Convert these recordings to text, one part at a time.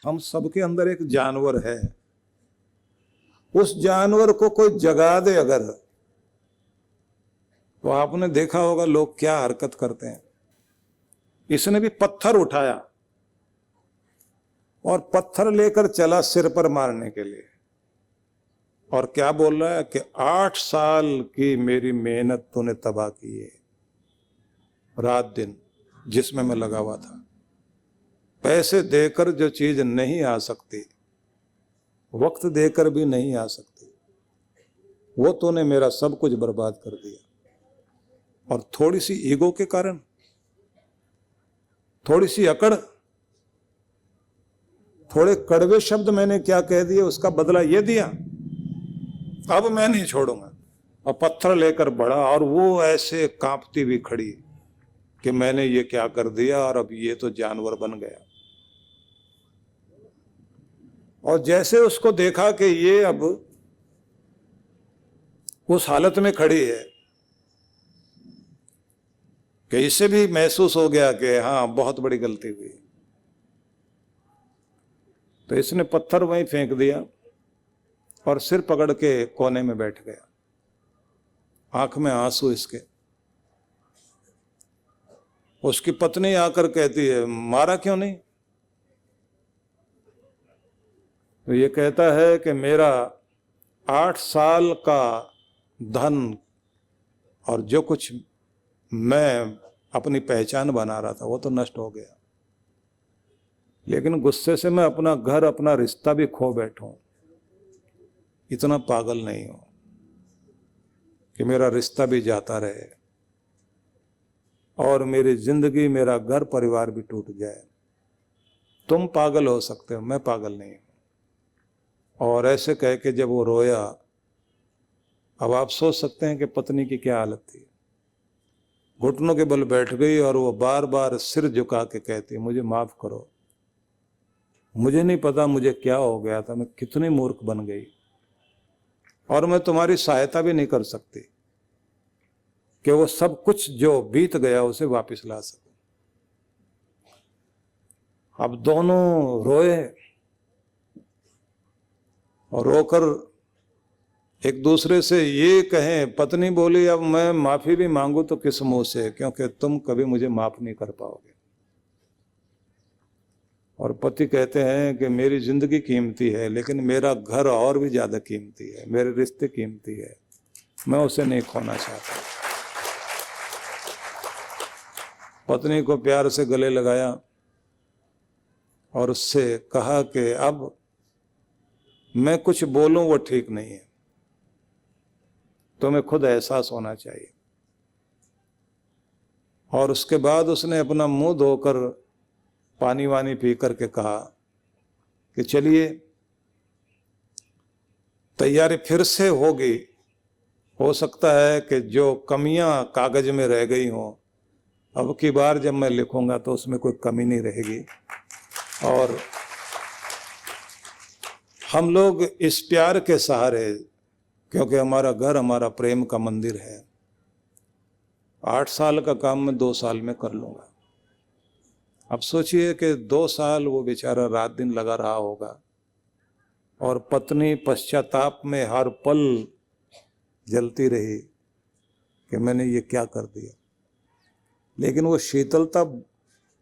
हम सबके अंदर एक जानवर है, उस जानवर को कोई जगा दे अगर, तो आपने देखा होगा लोग क्या हरकत करते हैं। इसने भी पत्थर उठाया और पत्थर लेकर चला सिर पर मारने के लिए, और क्या बोल रहा है कि 8 साल की मेरी मेहनत तूने तबाह की है, रात दिन जिसमें मैं लगा हुआ था। पैसे देकर जो चीज नहीं आ सकती, वक्त देकर भी नहीं आ सकती, वो तूने मेरा सब कुछ बर्बाद कर दिया। और थोड़ी सी ईगो के कारण, थोड़ी सी अकड़, थोड़े कड़वे शब्द मैंने क्या कह दिए, उसका बदला ये दिया, अब मैं नहीं छोड़ूंगा। और पत्थर लेकर बढ़ा, और वो ऐसे कांपती हुई खड़ी कि मैंने ये क्या कर दिया, और अब ये तो जानवर बन गया। और जैसे उसको देखा कि ये अब उस हालत में खड़ी है कि इसे भी महसूस हो गया कि हाँ बहुत बड़ी गलती हुई, तो इसने पत्थर वहीं फेंक दिया और सिर पकड़ के कोने में बैठ गया, आंख में आंसू इसके। उसकी पत्नी आकर कहती है, मारा क्यों नहीं? तो ये कहता है कि मेरा 8 साल का धन और जो कुछ मैं अपनी पहचान बना रहा था वो तो नष्ट हो गया, लेकिन गुस्से से मैं अपना घर, अपना रिश्ता भी खो बैठूं। इतना पागल नहीं हूं कि मेरा रिश्ता भी जाता रहे और मेरी जिंदगी, मेरा घर परिवार भी टूट जाए। तुम पागल हो सकते हो, मैं पागल नहीं हूं। और ऐसे कह के जब वो रोया, अब आप सोच सकते हैं कि पत्नी की क्या हालत थी। घुटनों के बल बैठ गई और वो बार बार सिर झुका के कहती, मुझे माफ करो, मुझे नहीं पता मुझे क्या हो गया था, मैं कितनी मूर्ख बन गई, और मैं तुम्हारी सहायता भी नहीं कर सकती कि वो सब कुछ जो बीत गया उसे वापस ला सकूं। अब दोनों रोए और रोकर एक दूसरे से ये कहें, पत्नी बोली, अब मैं माफी भी मांगू तो किस मुंह से, क्योंकि तुम कभी मुझे माफ नहीं कर पाओगे। और पति कहते हैं कि मेरी जिंदगी कीमती है, लेकिन मेरा घर और भी ज्यादा कीमती है, मेरे रिश्ते कीमती है, मैं उसे नहीं खोना चाहता। पत्नी को प्यार से गले लगाया और उससे कहा कि अब मैं कुछ बोलूं वो ठीक नहीं है, तुम्हें खुद एहसास होना चाहिए। और उसके बाद उसने अपना मुंह धोकर पानी वानी पी करके कहा कि चलिए तैयारी फिर से होगी, हो सकता है कि जो कमियां कागज में रह गई हों, अब की बार जब मैं लिखूंगा तो उसमें कोई कमी नहीं रहेगी। और हम लोग इस प्यार के सहारे, क्योंकि हमारा घर हमारा प्रेम का मंदिर है, 8 साल का काम मैं 2 साल में कर लूंगा। अब सोचिए कि 2 साल वो बेचारा रात दिन लगा रहा होगा, और पत्नी पश्चाताप में हर पल जलती रही कि मैंने ये क्या कर दिया। लेकिन वो शीतलता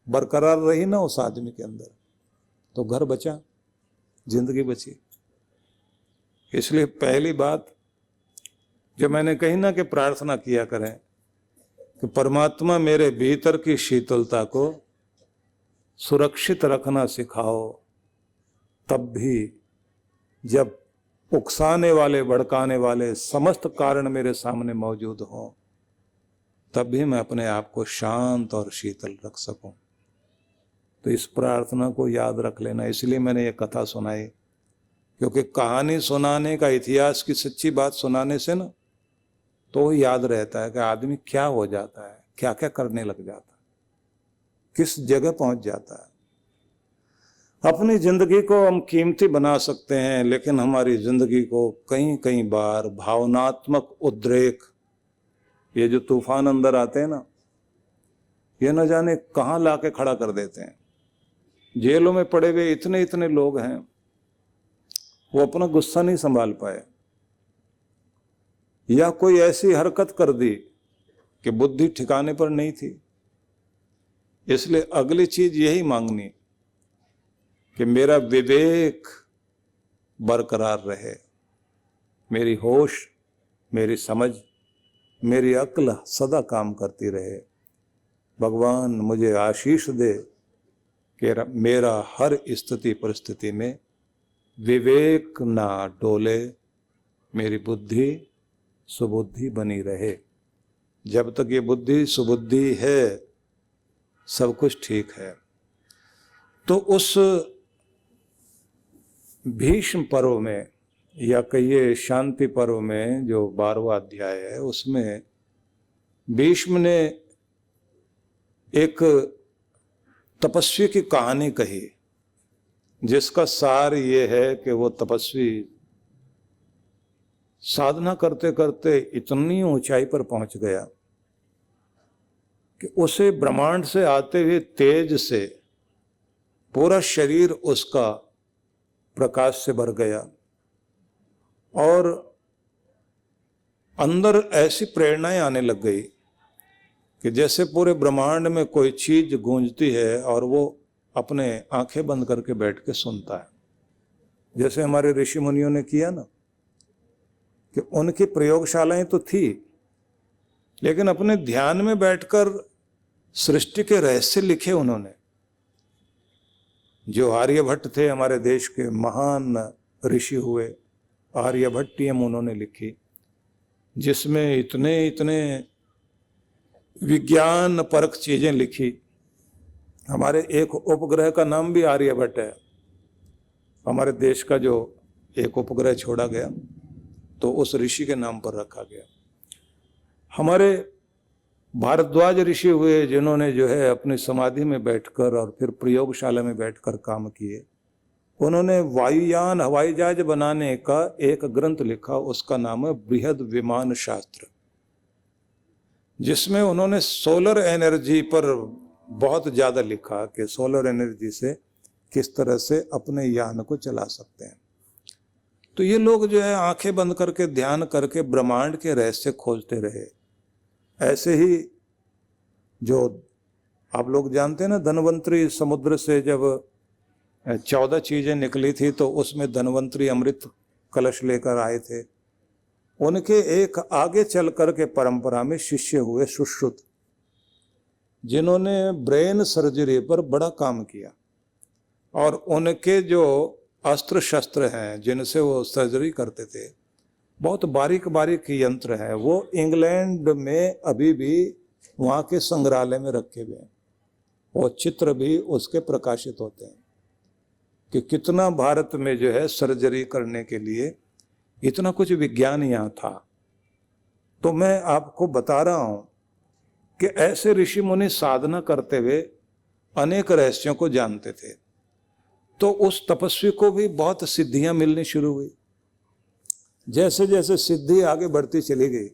बरकरार रही ना उस आदमी के अंदर, तो घर बचा, जिंदगी बची। इसलिए पहली बात जो मैंने कही ना कि प्रार्थना किया करें कि परमात्मा मेरे भीतर की शीतलता को सुरक्षित रखना सिखाओ, तब भी जब उकसाने वाले, भड़काने वाले समस्त कारण मेरे सामने मौजूद हों, तब भी मैं अपने आप को शांत और शीतल रख सकूं। तो इस प्रार्थना को याद रख लेना। इसलिए मैंने ये कथा सुनाई, क्योंकि कहानी सुनाने का, इतिहास की सच्ची बात सुनाने से ना तो याद रहता है कि आदमी क्या हो जाता है, क्या क्या करने लग जाता है, किस जगह पहुंच जाता है। अपनी जिंदगी को हम कीमती बना सकते हैं, लेकिन हमारी जिंदगी को कई कई बार भावनात्मक उद्रेक, ये जो तूफान अंदर आते हैं ना, ये न जाने कहां लाके खड़ा कर देते हैं। जेलों में पड़े हुए इतने इतने लोग हैं, वो अपना गुस्सा नहीं संभाल पाए, या कोई ऐसी हरकत कर दी कि बुद्धि ठिकाने पर नहीं थी। इसलिए अगली चीज यही मांगनी कि मेरा विवेक बरकरार रहे, मेरी होश, मेरी समझ, मेरी अक्ल सदा काम करती रहे। भगवान मुझे आशीष दे कि मेरा हर स्थिति परिस्थिति में विवेक ना डोले, मेरी बुद्धि सुबुद्धि बनी रहे। जब तक ये बुद्धि सुबुद्धि है, सब कुछ ठीक है। तो उस भीष्म पर्व में, या कहिए शांति पर्व में, जो 12वां अध्याय है, उसमें भीष्म ने एक तपस्वी की कहानी कही, जिसका सार ये है कि वो तपस्वी साधना करते करते इतनी ऊंचाई पर पहुंच गया कि उसे ब्रह्मांड से आते हुए तेज से पूरा शरीर उसका प्रकाश से भर गया, और अंदर ऐसी प्रेरणाएं आने लग गई कि जैसे पूरे ब्रह्मांड में कोई चीज गूंजती है और वो अपने आंखें बंद करके बैठ के सुनता है। जैसे हमारे ऋषि मुनियों ने किया ना, कि उनकी प्रयोगशालाएं तो थी, लेकिन अपने ध्यान में बैठकर सृष्टि के रहस्य लिखे उन्होंने। जो आर्यभट्ट थे, हमारे देश के महान ऋषि हुए, आर्यभट्टियम उन्होंने लिखी, जिसमें इतने इतने विज्ञान परक चीजें लिखी। हमारे एक उपग्रह का नाम भी आर्यभट्ट है। हमारे देश का जो एक उपग्रह छोड़ा गया तो उस ऋषि के नाम पर रखा गया। हमारे भारद्वाज ऋषि हुए, जिन्होंने जो है अपनी समाधि में बैठकर और फिर प्रयोगशाला में बैठकर काम किए। उन्होंने वायुयान, हवाई जहाज बनाने का एक ग्रंथ लिखा, उसका नाम है बृहद विमान शास्त्र, जिसमें उन्होंने सोलर एनर्जी पर बहुत ज्यादा लिखा कि सोलर एनर्जी से किस तरह से अपने यान को चला सकते हैं। तो ये लोग जो है आंखें बंद करके ध्यान करके ब्रह्मांड के रहस्य खोजते रहे। ऐसे ही जो आप लोग जानते हैं ना, धन्वंतरी समुद्र से जब 14 चीजें निकली थी तो उसमें धन्वंतरी अमृत कलश लेकर आए थे। उनके एक आगे चल करके परंपरा में शिष्य हुए सुश्रुत, जिन्होंने ब्रेन सर्जरी पर बड़ा काम किया, और उनके जो अस्त्र शस्त्र हैं जिनसे वो सर्जरी करते थे, बहुत बारीक बारीक यंत्र हैं। वो इंग्लैंड में अभी भी वहाँ के संग्रहालय में रखे हुए हैं, और चित्र भी उसके प्रकाशित होते हैं कि कितना भारत में जो है सर्जरी करने के लिए इतना कुछ विज्ञान यहाँ था। तो मैं आपको बता रहा हूँ कि ऐसे ऋषि मुनि साधना करते हुए अनेक रहस्यों को जानते थे। तो उस तपस्वी को भी बहुत सिद्धियां मिलनी शुरू हुई। जैसे जैसे सिद्धि आगे बढ़ती चली गई,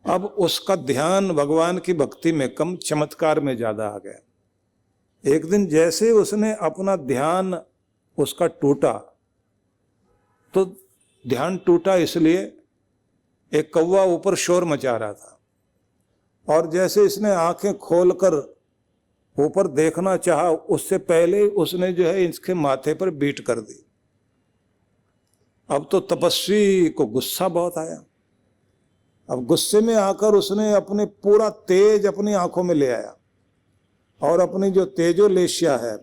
अब उसका ध्यान भगवान की भक्ति में कम, चमत्कार में ज्यादा आ गया। एक दिन जैसे उसने अपना ध्यान उसका टूटा, तो ध्यान टूटा इसलिए एक कौवा ऊपर शोर मचा रहा था, और जैसे इसने आंखें खोलकर ऊपर देखना चाहा, उससे पहले उसने जो है इसके माथे पर बीट कर दी। अब तो तपस्वी को गुस्सा बहुत आया। अब गुस्से में आकर उसने अपने पूरा तेज अपनी आंखों में ले आया, और अपनी जो तेजोलेशिया है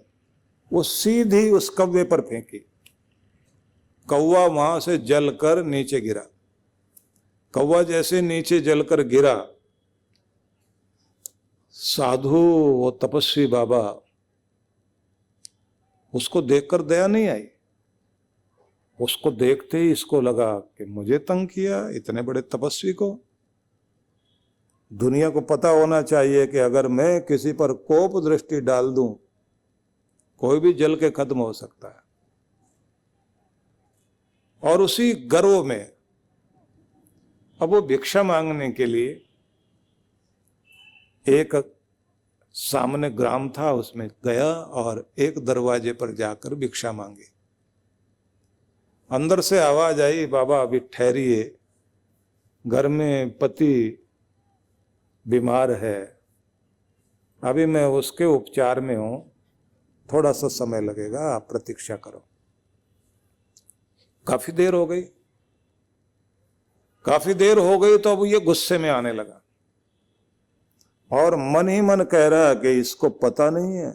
वो सीधी उस कौवे पर फेंकी। कौवा वहां से जलकर नीचे गिरा। कौवा जैसे नीचे जलकर गिरा, साधु, वो तपस्वी बाबा, उसको देखकर दया नहीं आई। उसको देखते ही इसको लगा कि मुझे तंग किया इतने बड़े तपस्वी को। दुनिया को पता होना चाहिए कि अगर मैं किसी पर कोप दृष्टि डाल दूं, कोई भी जल के खत्म हो सकता है। और उसी गर्व में अब वो भिक्षा मांगने के लिए एक सामने ग्राम था, उसमें गया और एक दरवाजे पर जाकर भिक्षा मांगी। अंदर से आवाज आई, बाबा अभी ठहरिए, घर में पति बीमार है, अभी मैं उसके उपचार में हूं, थोड़ा सा समय लगेगा, आप प्रतीक्षा करो। काफी देर हो गई, काफी देर हो गई तो अब ये गुस्से में आने लगा और मन ही मन कह रहा कि इसको पता नहीं है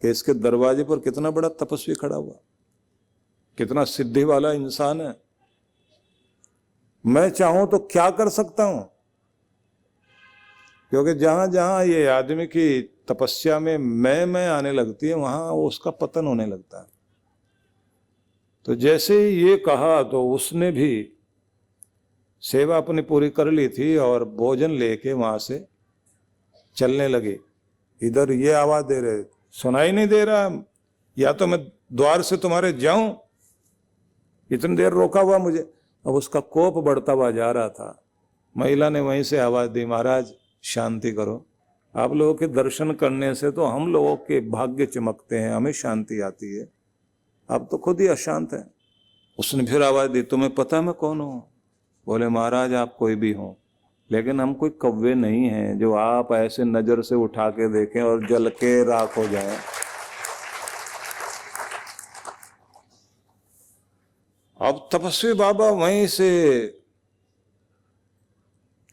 कि इसके दरवाजे पर कितना बड़ा तपस्वी खड़ा हुआ, कितना सिद्धि वाला इंसान है, मैं चाहूं तो क्या कर सकता हूं। क्योंकि जहां जहां ये आदमी की तपस्या में मैं आने लगती है, वहां उसका पतन होने लगता है। तो जैसे ही ये कहा तो उसने भी सेवा अपनी पूरी कर ली थी और भोजन लेके वहां से चलने लगे। इधर ये आवाज दे रहे, सुनाई नहीं दे रहा, या तो मैं द्वार से तुम्हारे जाऊं, इतनी देर रोका हुआ मुझे। अब उसका कोप बढ़ता हुआ जा रहा था। महिला ने वहीं से आवाज दी, महाराज शांति करो, आप लोगों के दर्शन करने से तो हम लोगों के भाग्य चमकते हैं, हमें शांति आती है, आप तो खुद ही अशांत हैं। उसने फिर आवाज दी, तुम्हें पता मैं कौन हूं? बोले महाराज आप कोई भी हो, लेकिन हम कोई कौवे नहीं हैं जो आप ऐसे नजर से उठा के देखें और जल के राख हो जाए। अब तपस्वी बाबा वहीं से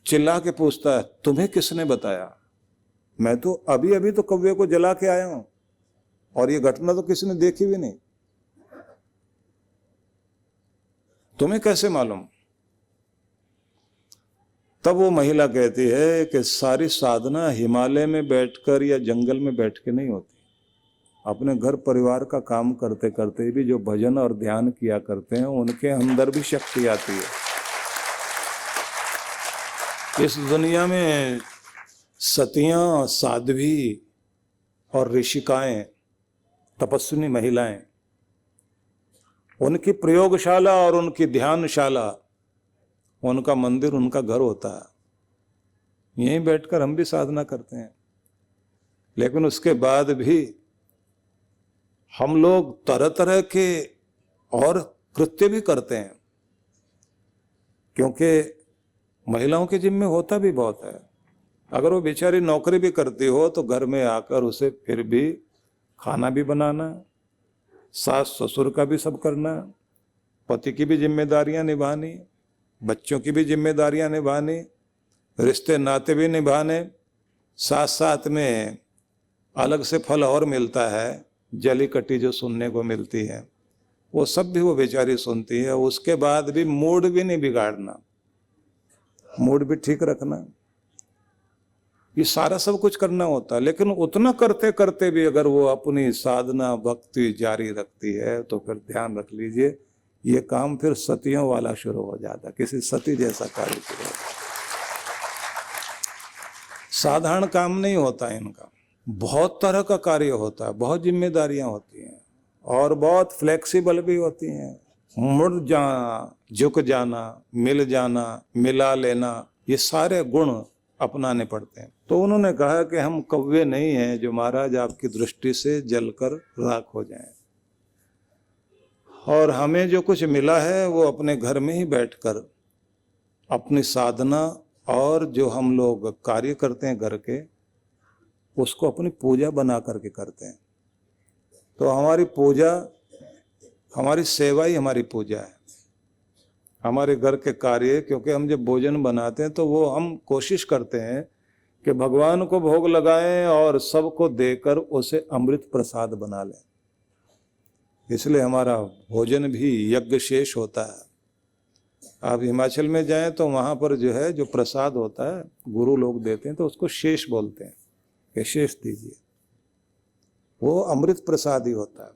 चिल्ला के पूछता है, तुम्हें किसने बताया? मैं तो अभी अभी तो कौवे को जला के आया हूं और ये घटना तो किसी ने देखी भी नहीं, तुम्हें कैसे मालूम? तब वो महिला कहती है कि सारी साधना हिमालय में बैठकर या जंगल में बैठ के नहीं होती, अपने घर परिवार का काम करते करते भी जो भजन और ध्यान किया करते हैं उनके अंदर भी शक्ति आती है। इस दुनिया में सतियां, साध्वी और ऋषिकाएं, तपस्विनी महिलाएं, उनकी प्रयोगशाला और उनकी ध्यानशाला, उनका मंदिर, उनका घर होता है। यहीं बैठकर हम भी साधना करते हैं, लेकिन उसके बाद भी हम लोग तरह तरह के और कृत्य भी करते हैं, क्योंकि महिलाओं के जिम्मे होता भी बहुत है। अगर वो बेचारी नौकरी भी करती हो तो घर में आकर उसे फिर भी खाना भी बनाना, सास ससुर का भी सब करना, पति की भी जिम्मेदारियां निभानी, बच्चों की भी जिम्मेदारियां निभानी, रिश्ते नाते भी निभाने, साथ साथ में अलग से फल और मिलता है, जली कटी जो सुनने को मिलती है वो सब भी वो बेचारी सुनती है। उसके बाद भी मूड भी नहीं बिगाड़ना, मूड भी ठीक रखना, ये सारा सब कुछ करना होता है। लेकिन उतना करते करते भी अगर वो अपनी साधना भक्ति जारी रखती है तो फिर ध्यान रख लीजिए, ये काम फिर सतियों वाला शुरू हो जाता, किसी सती जैसा कार्य शुरू होता। साधारण काम नहीं होता इनका, बहुत तरह का कार्य होता है, बहुत जिम्मेदारियां होती हैं और बहुत फ्लेक्सिबल भी होती हैं। मुड़ जाना, झुक जाना, मिल जाना, मिला लेना, ये सारे गुण अपनाने पड़ते हैं। तो उन्होंने कहा कि हम कौवे नहीं हैं जो महाराज आपकी दृष्टि से जलकर राख हो जाएं, और हमें जो कुछ मिला है वो अपने घर में ही बैठकर अपनी साधना और जो हम लोग कार्य करते हैं घर के, उसको अपनी पूजा बना करके करते हैं। तो हमारी पूजा, हमारी सेवा ही हमारी पूजा है, हमारे घर के कार्य। क्योंकि हम जब भोजन बनाते हैं तो वो हम कोशिश करते हैं कि भगवान को भोग लगाएं और सबको देकर उसे अमृत प्रसाद बना लें, इसलिए हमारा भोजन भी यज्ञ शेष होता है। आप हिमाचल में जाएं तो वहाँ पर जो है जो प्रसाद होता है गुरु लोग देते हैं तो उसको शेष बोलते हैं कि शेष दीजिए, वो अमृत प्रसाद ही होता है।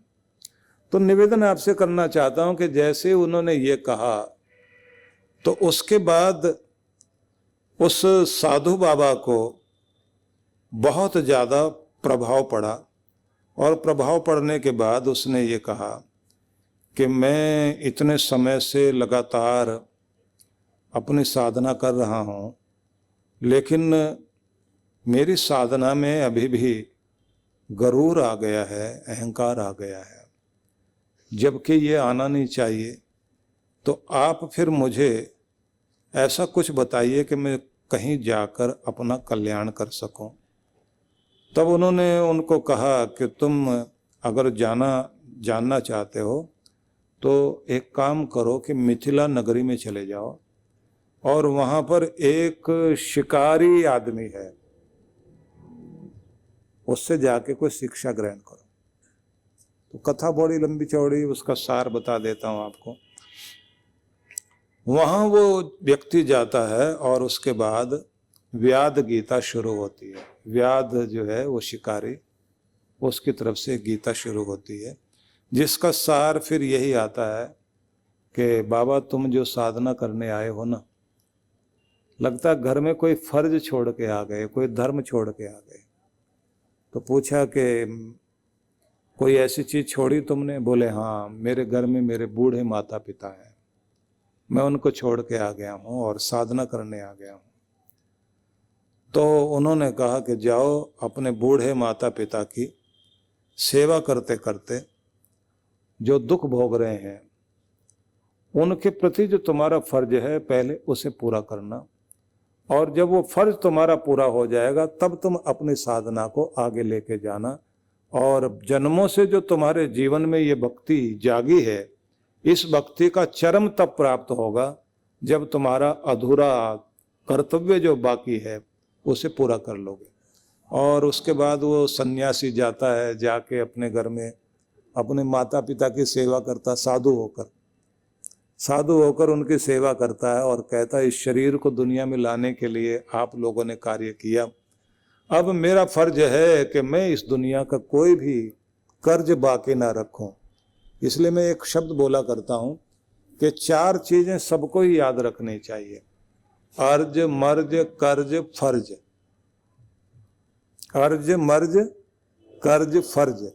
तो निवेदन आपसे करना चाहता हूं कि जैसे उन्होंने ये कहा तो उसके बाद उस साधु बाबा को बहुत ज़्यादा प्रभाव पड़ा, और प्रभाव पड़ने के बाद उसने ये कहा कि मैं इतने समय से लगातार अपनी साधना कर रहा हूँ, लेकिन मेरी साधना में अभी भी गरूर आ गया है, अहंकार आ गया है, जबकि ये आना नहीं चाहिए। तो आप फिर मुझे ऐसा कुछ बताइए कि मैं कहीं जाकर अपना कल्याण कर सकूं। तब उन्होंने उनको कहा कि तुम अगर जानना चाहते हो तो एक काम करो कि मिथिला नगरी में चले जाओ और वहां पर एक शिकारी आदमी है, उससे जाके कोई शिक्षा ग्रहण करो। तो कथा बड़ी लंबी चौड़ी, उसका सार बता देता हूं आपको। वहां वो व्यक्ति जाता है और उसके बाद व्याद गीता शुरू होती है। व्याद जो है वो शिकारी, उसकी तरफ से गीता शुरू होती है, जिसका सार फिर यही आता है कि बाबा तुम जो साधना करने आए हो ना, लगता है घर में कोई फर्ज छोड़ के आ गए, कोई धर्म छोड़ के आ गए। तो पूछा कि कोई ऐसी चीज छोड़ी तुमने? बोले हाँ, मेरे घर में मेरे बूढ़े माता पिता हैं, मैं उनको छोड़ के आ गया हूँ और साधना करने आ गया हूँ। तो उन्होंने कहा कि जाओ अपने बूढ़े माता पिता की सेवा करते करते जो दुख भोग रहे हैं उनके प्रति जो तुम्हारा फर्ज है पहले उसे पूरा करना, और जब वो फर्ज तुम्हारा पूरा हो जाएगा तब तुम अपनी साधना को आगे लेके जाना। और जन्मों से जो तुम्हारे जीवन में ये भक्ति जागी है, इस भक्ति का चरम तब प्राप्त होगा जब तुम्हारा अधूरा कर्तव्य जो बाकी है उसे पूरा कर लोगे। और उसके बाद वो सन्यासी जाता है, जाके अपने घर में अपने माता पिता की सेवा करता, साधु होकर उनकी सेवा करता है और कहता है इस शरीर को दुनिया में लाने के लिए आप लोगों ने कार्य किया, अब मेरा फर्ज है कि मैं इस दुनिया का कोई भी कर्ज बाकी ना रखूं। इसलिए मैं एक शब्द बोला करता हूं कि 4 चीजें सबको ही याद रखनी चाहिए: अर्ज, मर्ज, कर्ज, फर्ज। अर्ज, मर्ज, कर्ज, फर्ज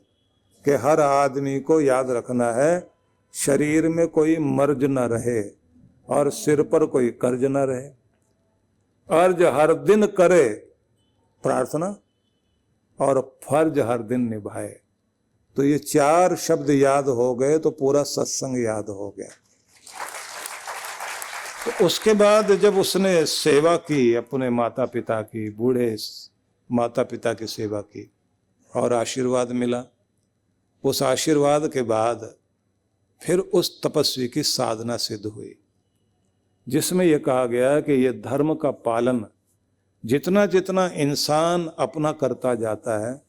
के हर आदमी को याद रखना है। शरीर में कोई मर्ज न रहे और सिर पर कोई कर्ज न रहे। अर्ज हर दिन करे प्रार्थना और फर्ज हर दिन निभाए। तो ये 4 शब्द याद हो गए तो पूरा सत्संग याद हो गया। तो उसके बाद जब उसने सेवा की, अपने माता पिता की, बूढ़े माता पिता की सेवा की और आशीर्वाद मिला, उस आशीर्वाद के बाद फिर उस तपस्वी की साधना सिद्ध हुई, जिसमें यह कहा गया कि यह धर्म का पालन जितना जितना इंसान अपना करता जाता है,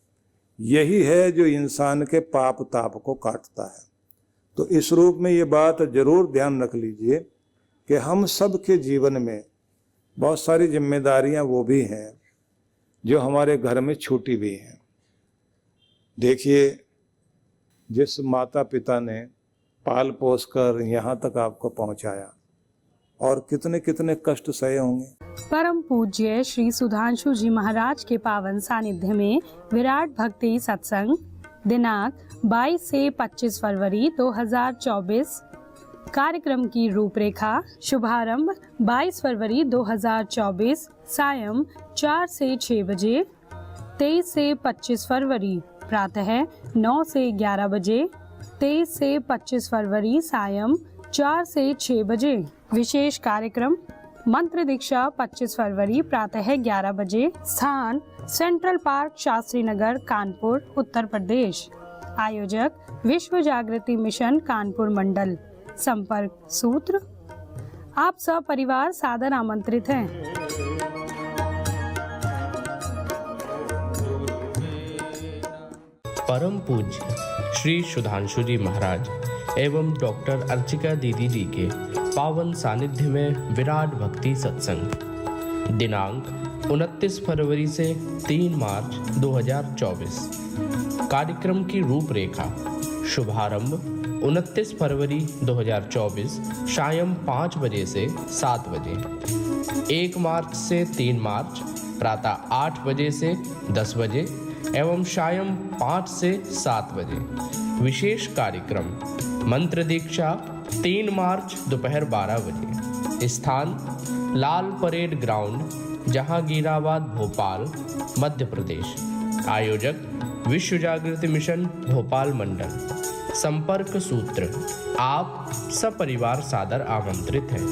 यही है जो इंसान के पाप ताप को काटता है। तो इस रूप में ये बात जरूर ध्यान रख लीजिए कि हम सब के जीवन में बहुत सारी जिम्मेदारियां वो भी हैं जो हमारे घर में छूटी भी हैं। देखिए, जिस माता पिता ने पाल पोस कर यहाँ तक आपको पहुँचाया और कितने कितने कष्ट सहे होंगे। परम पूज्य श्री सुधांशु जी महाराज के पावन सानिध्य में विराट भक्ति सत्संग दिनांक 22 से 25 फरवरी 2024। कार्यक्रम की रूपरेखा: शुभारंभ 22 फरवरी 2024 सायं 4 से 6 बजे। 23 से 25 फरवरी प्रातः 9 से 11 बजे। 23 से 25 फरवरी सायं 4 से 6 बजे। विशेष कार्यक्रम: मंत्र दीक्षा 25 फरवरी प्रातः 11 बजे। स्थान: सेंट्रल पार्क, शास्त्री नगर, कानपुर, उत्तर प्रदेश। आयोजक: विश्व जागृति मिशन कानपुर मंडल। संपर्क सूत्र: आप सब परिवार सादर आमंत्रित हैं। परम पूज्य श्री सुधांशु जी महाराज एवं डॉक्टर अर्चिका दीदी जी के पावन सानिध्य में विराट भक्ति सत्संग दिनांक 29 फरवरी से 3 मार्च 2024। कार्यक्रम की रूपरेखा: शुभारंभ 29 फरवरी 2024 सायं 5 बजे से 7 बजे। 1 मार्च से 3 मार्च प्रातः 8 बजे से 10 बजे एवं सायं 5 से 7 बजे। विशेष कार्यक्रम: मंत्र दीक्षा 3 मार्च दोपहर 12 बजे। स्थान: लाल परेड ग्राउंड, जहांगीराबाद, भोपाल। मध्य प्रदेश। आयोजक विश्व जागृति मिशन भोपाल मंडल। संपर्क सूत्र, आप सपरिवार सादर आमंत्रित हैं।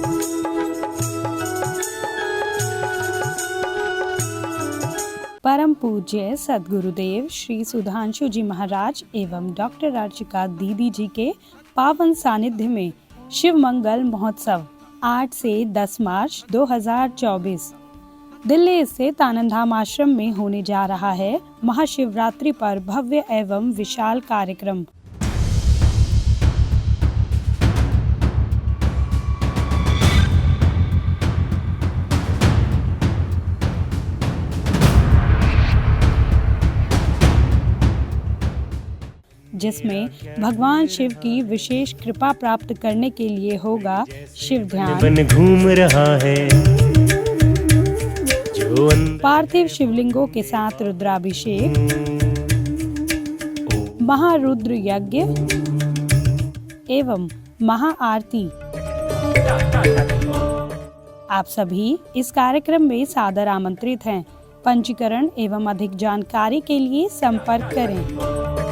परम पूज्य सद्गुरुदेव श्री सुधांशु जी महाराज एवं डॉक्टर अर्चिका दीदी जी के पावन सानिध्य में शिव मंगल महोत्सव 8 से 10 मार्च 2024 दिल्ली स्थित आनंद धाम आश्रम में होने जा रहा है। महाशिवरात्रि पर भव्य एवं विशाल कार्यक्रम। जिसमें भगवान शिव की विशेष कृपा प्राप्त करने के लिए होगा शिव ध्यान, घूम रहा है जो पार्थिव शिवलिंगों के साथ रुद्राभिषेक, महारुद्र यज्ञ एवं महाआरती। आप सभी इस कार्यक्रम में सादर आमंत्रित हैं। पंजीकरण एवं अधिक जानकारी के लिए संपर्क करें।